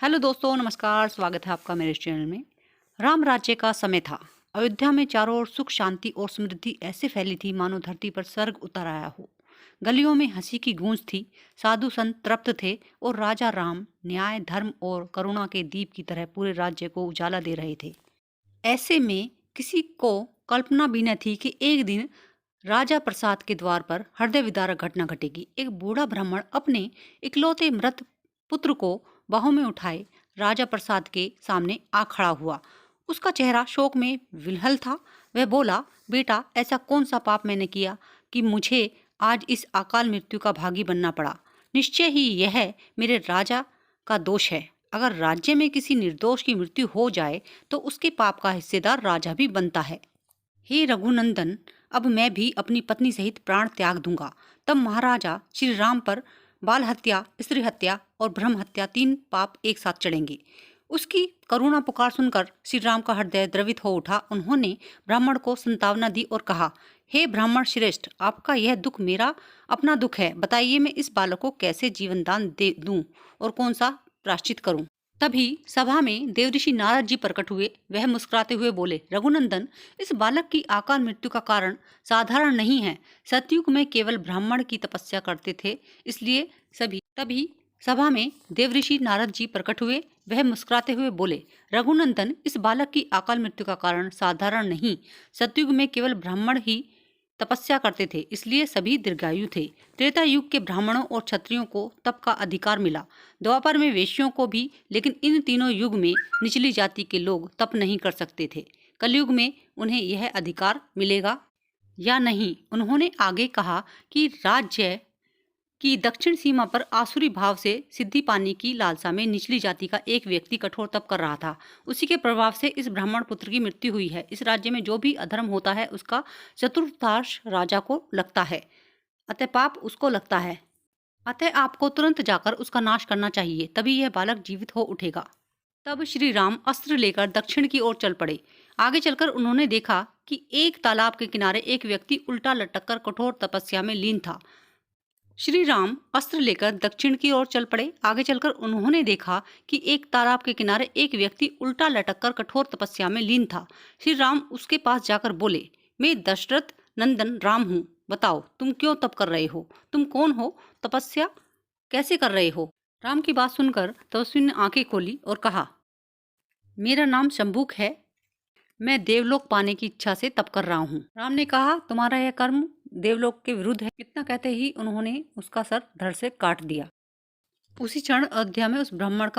Hello दोस्तों, नमस्कार। स्वागत है आपका मेरे इस चैनल में। राम राज्य का समय था। अयोध्या में चारों ओर सुख शांति और समृद्धि ऐसे फैली थी मानो धरती पर स्वर्ग उतर आया हो। गलियों में हंसी की गूंज थी, साधु संत तृप्त थे और राजा राम न्याय, धर्म और करुणा के दीप की तरह पूरे राज्य को उजाला दे रहे थे। ऐसे में किसी को कल्पना भी न थी कि एक दिन राजा प्रसाद के द्वार पर हृदय विदारक घटना घटेगी। एक बूढ़ा ब्राह्मण अपने इकलौते मृत पुत्र को बाहों में उठाए राजा प्रसाद के सामने आ खड़ा हुआ। उसका चेहरा शोक में विह्वल था। वह बोला, बेटा, ऐसा कौन सा पाप मैंने किया कि मुझे आज इस अकाल मृत्यु का भागी बनना पड़ा। निश्चय ही यह मेरे राजा का दोष है। अगर राज्य में किसी निर्दोष की मृत्यु हो जाए तो उसके पाप का हिस्सेदार राजा भी बनता है। हे रघुनंदन, अब मैं भी अपनी पत्नी सहित प्राण त्याग दूंगा। तब महाराजा श्री राम पर बाल हत्या, स्त्री हत्या और ब्रह्म हत्या 3 पाप एक साथ चढ़ेंगे। उसकी करुणा पुकार सुनकर श्री राम का हृदय द्रवित हो उठा। उन्होंने ब्राह्मण को संतावना दी और कहा, हे ब्राह्मण श्रेष्ठ, आपका यह दुख मेरा अपना दुख है। बताइए, मैं इस बालक को कैसे जीवन दान दे दूं और कौन सा प्रायश्चित करूं। तभी सभा में देवऋषि नारद जी प्रकट हुए। वह मुस्कुराते हुए बोले, रघुनंदन, इस बालक की अकाल मृत्यु का कारण साधारण नहीं है। सतयुग में केवल ब्राह्मण की तपस्या करते थे, इसलिए तभी सभा में देवऋषि नारद जी प्रकट हुए। वह मुस्कुराते हुए बोले, रघुनंदन, इस बालक की अकाल मृत्यु का कारण साधारण नहीं। सतयुग में केवल ब्राह्मण ही तपस्या करते थे, इसलिए सभी दीर्घायु थे। त्रेता युग के ब्राह्मणों और क्षत्रियों को तप का अधिकार मिला, द्वापर में वेश्यों को भी, लेकिन इन तीनों युग में निचली जाति के लोग तप नहीं कर सकते थे। कलयुग में उन्हें यह अधिकार मिलेगा या नहीं। उन्होंने आगे कहा कि राज्य की दक्षिण सीमा पर आसुरी भाव से सिद्धि पाने की लालसा में निचली जाति का एक व्यक्ति कठोर तप कर रहा था। उसी के प्रभाव से इस ब्राह्मण पुत्र की मृत्यु हुई है। इस राज्य में जो भी अधर्म होता है उसका चतुर्थांश राजा को लगता है, अतः पाप उसको लगता है। अतः आपको तुरंत जाकर उसका नाश करना चाहिए, तभी यह बालक जीवित हो उठेगा। तब श्री राम अस्त्र लेकर दक्षिण की ओर चल पड़े। आगे चलकर उन्होंने देखा कि एक तालाब के किनारे एक व्यक्ति उल्टा लटक कर कठोर तपस्या में लीन था। श्री राम अस्त्र लेकर दक्षिण की ओर चल पड़े। आगे चलकर उन्होंने देखा कि एक तालाब के किनारे एक व्यक्ति उल्टा लटककर कठोर तपस्या में लीन था। श्री राम उसके पास जाकर बोले, मैं दशरथ नंदन राम हूँ। बताओ, तुम क्यों तप कर रहे हो? तुम कौन हो? तपस्या कैसे कर रहे हो? राम की बात सुनकर तपस्वी ने आंखें खोली और कहा, मेरा नाम शंभुक है। मैं देवलोक पाने की इच्छा से तप कर रहा हूँ। राम ने कहा, तुम्हारा यह कर्म देवलोक के विरुद्ध है। इतना कहते ही उन्होंने उसका सर धड़ से काट दिया। उसी क्षण अयोध्या में उस ब्राह्मण का